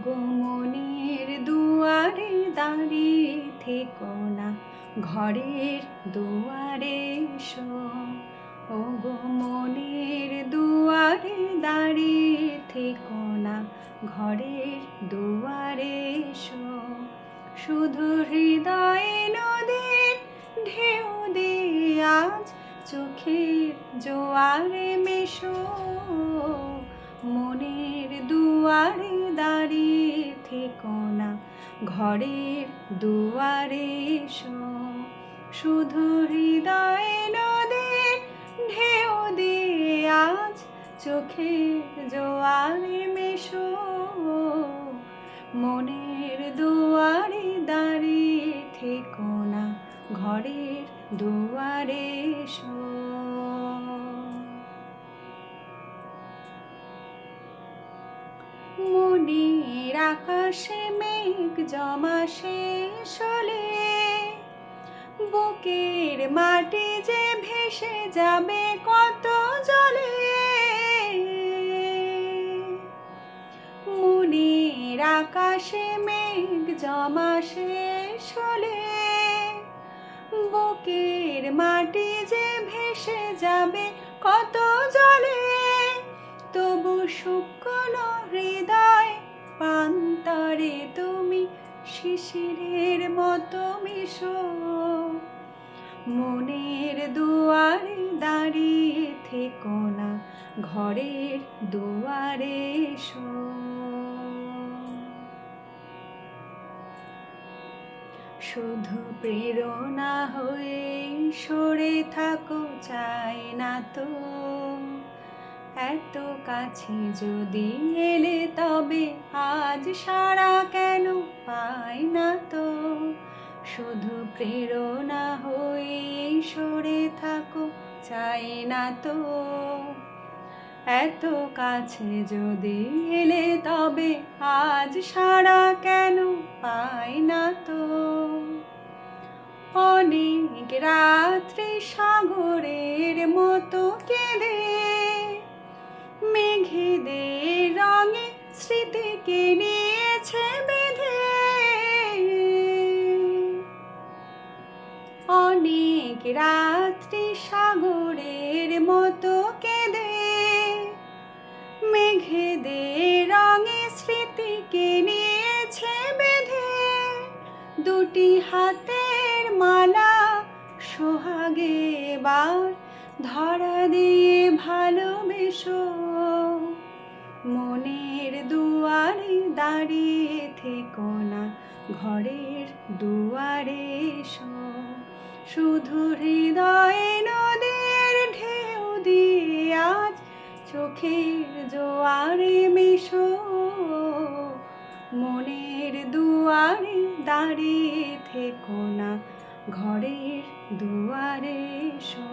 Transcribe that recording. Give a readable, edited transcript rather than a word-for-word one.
গো মনের দুয়ারে দাঁড়িয়ে থেকো না, ঘরের দুয়ারে এসো। ও গো মনের দুয়ারে দাঁড়িয়ে থেকো না, ঘরের দুয়ারে এসো। শুধু হৃদয়ে নদীর ঢেউ দিয়ে আজ চোখের জোয়ারে মেশো। মনের দুয়ারে দাঁড়িয়ে থেকো না, ঘরের দুয়ারে এসো। শুধু হৃদয়ে নদীর ঢেউ দিয়ে আজ চোখের জোয়ারে মেশো। মনের দুয়ারে দাঁড়িয়ে থেকো না, ঘরের দুয়ারে এসো। মনের আকাশে মেঘ জমা শেষ হলে বুকের মাটি যে ভেসে যাবে কত জলে। মনের আকাশে মেঘ জমা শেষ হলে বুকের মাটি যে ভেসে যাবে কত জলে। তবু শুকনো হৃদয় প্রান্তরে তুমি শিশিরের মতো মিশো। মনের দুয়ারে দাঁড়িয়ে থেকো না, ঘরের দুয়ারে এসো। শুধু প্রেরণা হয়ে সরে থাকো চাই না তো। এত কাছে যদি এলে তবে আজ সাড়া কেন পাই না তো। শুধু প্রেরণা হয়ে সরে থাকো চাই না তো। এত কাছে যদি এলে তবে আজ সাড়া কেন পাই না তো। অনেক রাত্রি সাগরের মতো কেঁদে মেঘেদের রঙে স্মৃতিকে নিয়েছে বেঁধে। অনেক রাত্রি সাগরের মতো কেঁদে মেঘেদের রঙে স্মৃতিকে নিয়েছে বেঁধে। দুটি হাতের মালা সোহাগে এবার ধরা দিয়ে ভালোবেসো। মনের দুয়ারে দাঁড়িয়ে থেকো না, ঘরের দুয়ারে এসো। শুধু হৃদয়ে নদীর ঢেউ দিয়ে আজ চোখের জোয়ারে মেশো। মনের দুয়ারে দাঁড়িয়ে থেকো না, ঘরের দুয়ারে এসো।